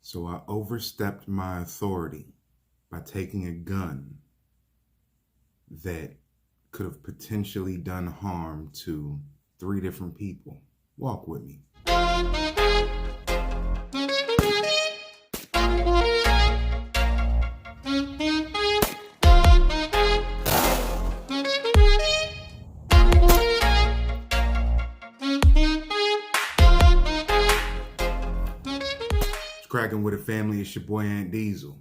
So I overstepped my authority by taking a gun that could have potentially done harm to 3 different people. Walk with me. Cracking with a family, it's your boy Aunt Diesel.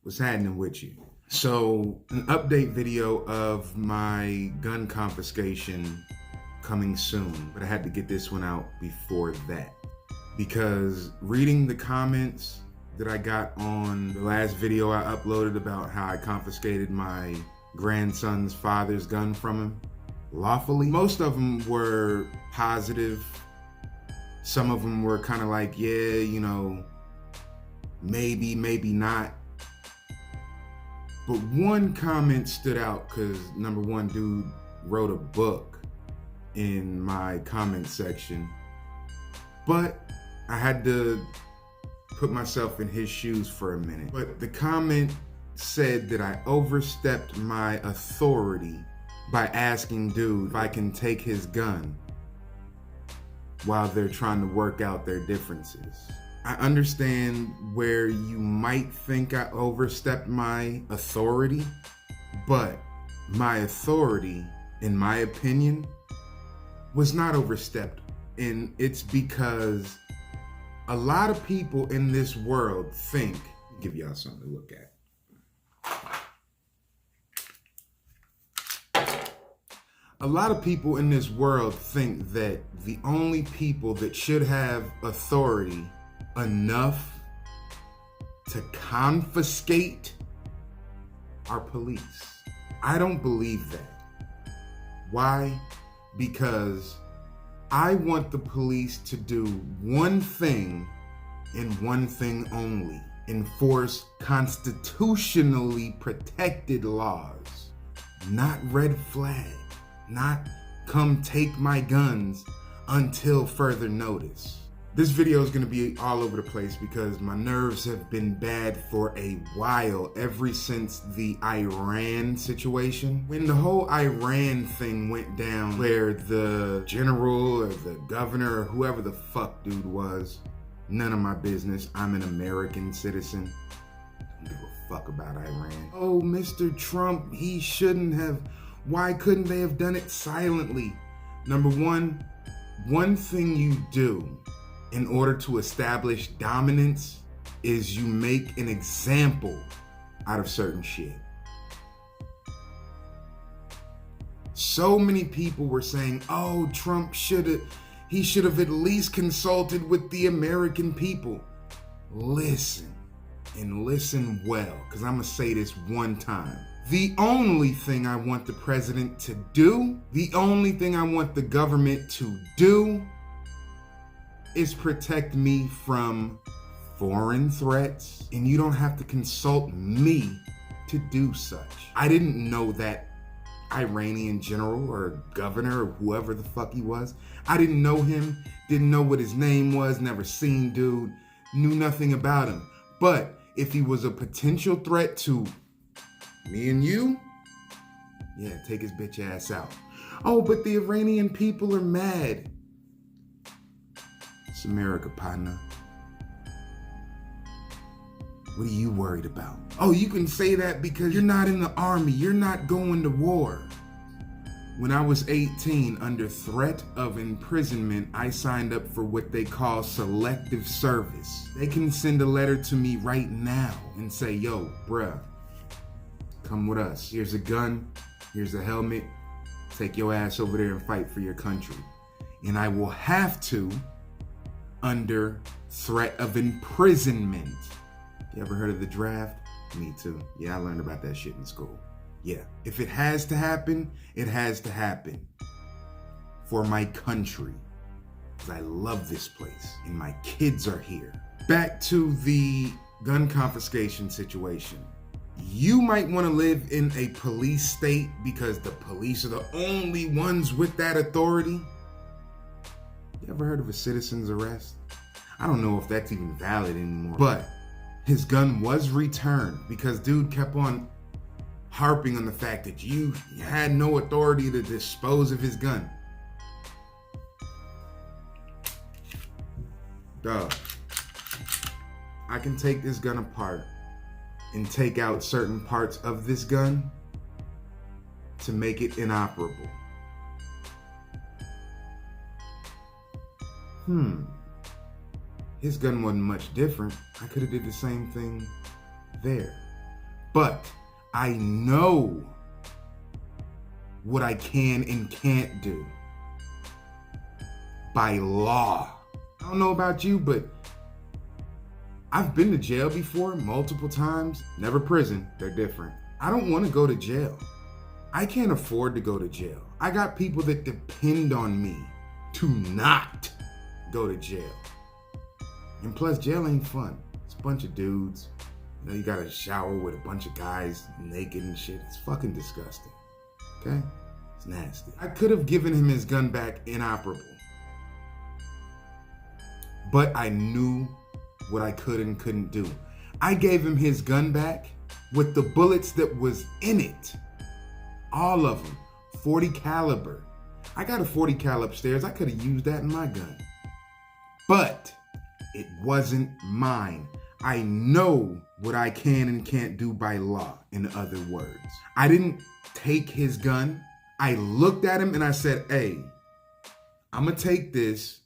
What's happening with you? So, an update video of my gun confiscation coming soon, but I had to get this one out before that because reading the comments that I got on the last video I uploaded about how I confiscated my grandson's father's gun from him lawfully, most of them were positive. Some of them were kind of like, yeah, you know, maybe not. But one comment stood out because number one, dude wrote a book in my comment section. But I had to put myself in his shoes for a minute. But the comment said that I overstepped my authority by asking dude if I can take his gun while they're trying to work out their differences. I understand where you might think I overstepped my authority, but my authority, in my opinion, was not overstepped. And it's because a lot of people in this world think, I'll give y'all something to look at. A lot of people in this world think that the only people that should have authority enough to confiscate are police. I don't believe that. Why? Because I want the police to do one thing and one thing only: enforce constitutionally protected laws. Not red flag, not come take my guns until further notice. This video is gonna be all over the place because my nerves have been bad for a while, ever since the Iran situation. When the whole Iran thing went down, where the general or the governor or whoever the fuck dude was, none of my business, I'm an American citizen. I don't give a fuck about Iran. Oh, Mr. Trump, he shouldn't have. Why couldn't they have done it silently? Number one thing you do in order to establish dominance is you make an example out of certain shit. So many people were saying, oh, Trump should have at least consulted with the American people. Listen, and listen well, because I'm gonna say this one time. The only thing I want the president to do, the only thing I want the government to do, is protect me from foreign threats, and you don't have to consult me to do such. I didn't know that Iranian general or governor or whoever the fuck he was. I didn't know him, didn't know what his name was, never seen dude, knew nothing about him. But if he was a potential threat to me and you, yeah, take his bitch ass out. Oh, but the Iranian people are mad. It's America, partner. What are you worried about? Oh, you can say that because you're not in the army. You're not going to war. When I was 18, under threat of imprisonment, I signed up for what they call selective service. They can send a letter to me right now and say, yo, bruh, come with us. Here's a gun. Here's a helmet. Take your ass over there and fight for your country. And I will have to under threat of imprisonment. You ever heard of the draft? Me too. Yeah, I learned about that shit in school. Yeah, if it has to happen, it has to happen. For my country. Because I love this place and my kids are here. Back to the gun confiscation situation. You might want to live in a police state because the police are the only ones with that authority. You ever heard of a citizen's arrest? I don't know if that's even valid anymore. But his gun was returned because dude kept on harping on the fact that you had no authority to dispose of his gun. Duh. I can take this gun apart and take out certain parts of this gun to make it inoperable. His gun wasn't much different. I could have did the same thing there. But I know what I can and can't do by law. I don't know about you, but I've been to jail before multiple times. Never prison, they're different. I don't want to go to jail. I can't afford to go to jail. I got people that depend on me to not go to jail. And plus, jail ain't fun. It's a bunch of dudes. You know, you gotta shower with a bunch of guys naked and shit. It's fucking disgusting. Okay? It's nasty. I could have given him his gun back inoperable. But I knew what I could and couldn't do. I gave him his gun back with the bullets that was in it. All of them. 40 caliber. I got a 40 cal upstairs. I could have used that in my gun. But it wasn't mine. I know what I can and can't do by law, in other words. I didn't take his gun. I looked at him and I said, hey, I'm gonna take this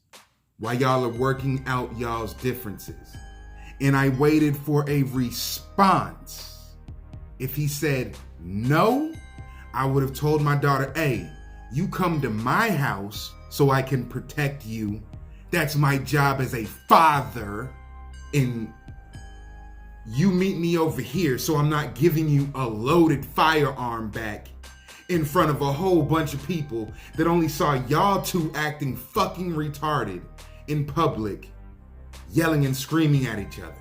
while y'all are working out y'all's differences. And I waited for a response. If he said no, I would have told my daughter, hey, you come to my house so I can protect you. That's my job as a father. And you meet me over here so I'm not giving you a loaded firearm back in front of a whole bunch of people that only saw y'all two acting fucking retarded in public, yelling and screaming at each other,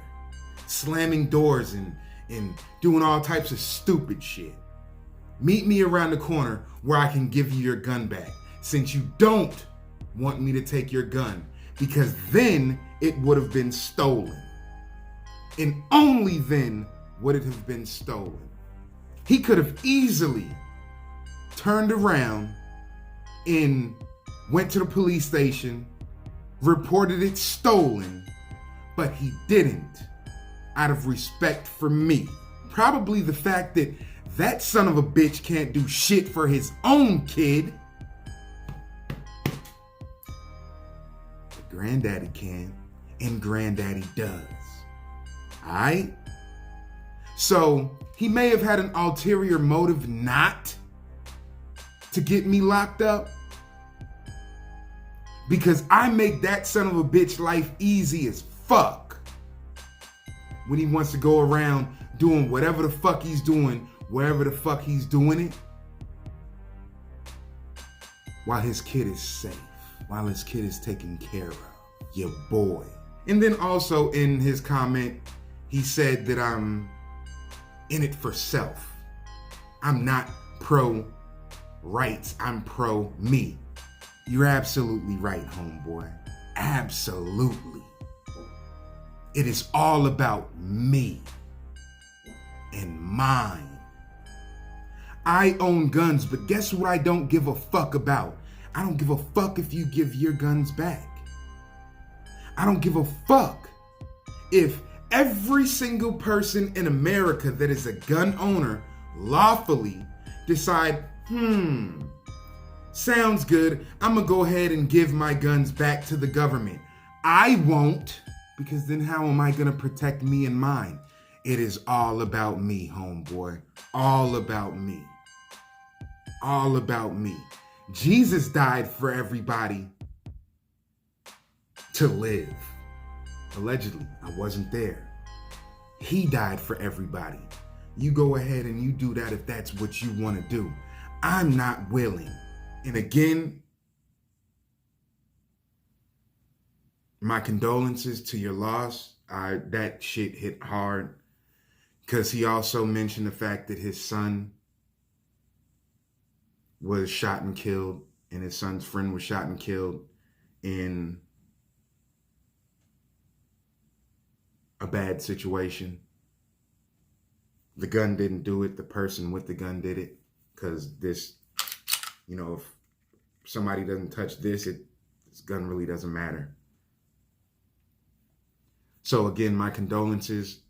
slamming doors and doing all types of stupid shit. Meet me around the corner where I can give you your gun back, since you don't want me to take your gun, because then it would have been stolen. And only then would it have been stolen. He could have easily turned around and went to the police station, reported it stolen, but he didn't, out of respect for me. Probably the fact that that son of a bitch can't do shit for his own kid. But granddaddy can, and granddaddy does. Alright? So, he may have had an ulterior motive not to get me locked up, because I make that son of a bitch life easy as fuck when he wants to go around doing whatever the fuck he's doing, wherever the fuck he's doing it, while his kid is safe, while his kid is taken care of. Your boy. And then also in his comment, he said that I'm in it for self. I'm not pro rights, I'm pro me. You're absolutely right, homeboy. Absolutely. It is all about me and mine. I own guns, but guess what I don't give a fuck about? I don't give a fuck if you give your guns back. I don't give a fuck if every single person in America that is a gun owner lawfully decide, sounds good, I'm gonna go ahead and give my guns back to the government. I won't, because then how am I gonna protect me and mine? It is all about me, homeboy. All about me. All about me. Jesus died for everybody to live. Allegedly, I wasn't there. He died for everybody. You go ahead and you do that if that's what you want to do. I'm not willing. And again, my condolences to your loss. That shit hit hard, because he also mentioned the fact that his son was shot and killed, and his son's friend was shot and killed in a bad situation. The gun didn't do it. The person with the gun did it. Because this, if somebody doesn't touch this gun really doesn't matter. So again, my condolences.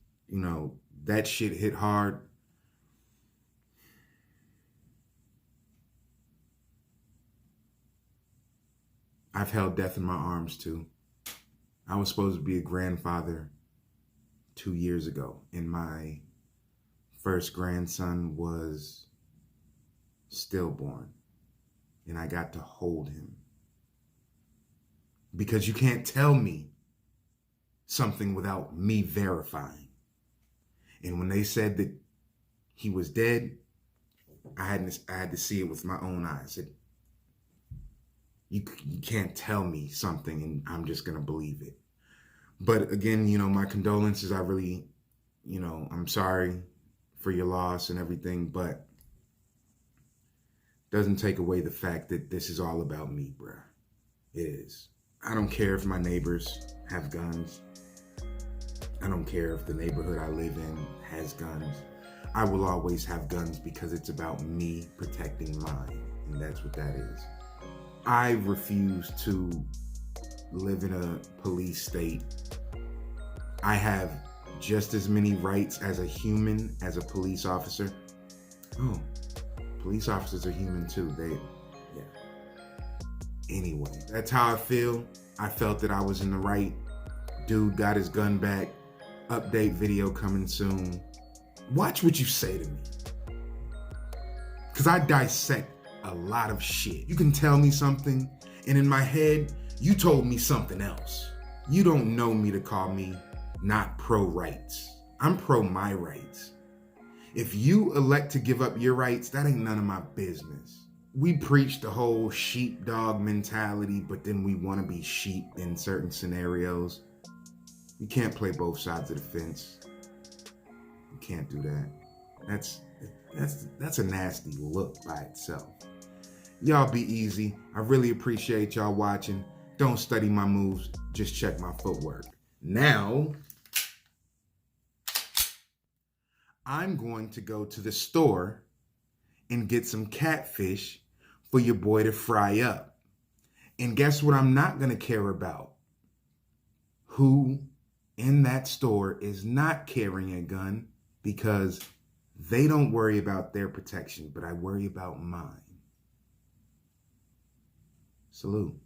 That shit hit hard. I've held death in my arms too. I was supposed to be a grandfather 2 years ago, and my first grandson was stillborn, and I got to hold him. Because you can't tell me something without me verifying. And when they said that he was dead, I had to see it with my own eyes. You can't tell me something and I'm just going to believe it. But again, my condolences. I really, I'm sorry for your loss and everything, but doesn't take away the fact that this is all about me, bruh. It is. I don't care if my neighbors have guns. I don't care if the neighborhood I live in has guns. I will always have guns because it's about me protecting mine, and that's what that is. I refuse to live in a police state. I have just as many rights as a human as a police officer. Oh, police officers are human too. Anyway, that's how I feel. I felt that I was in the right. Dude got his gun back. Update video coming soon. Watch what you say to me. Because I dissect a lot of shit. You can tell me something, and in my head, you told me something else. You don't know me to call me not pro-rights. I'm pro my rights. If you elect to give up your rights, that ain't none of my business. We preach the whole sheepdog mentality, but then we want to be sheep in certain scenarios. You can't play both sides of the fence. You can't do that. That's a nasty look by itself. Y'all be easy. I really appreciate y'all watching. Don't study my moves, just check my footwork. Now, I'm going to go to the store and get some catfish for your boy to fry up. And guess what I'm not going to care about? Who in that store is not carrying a gun, because they don't worry about their protection, but I worry about mine. Salute.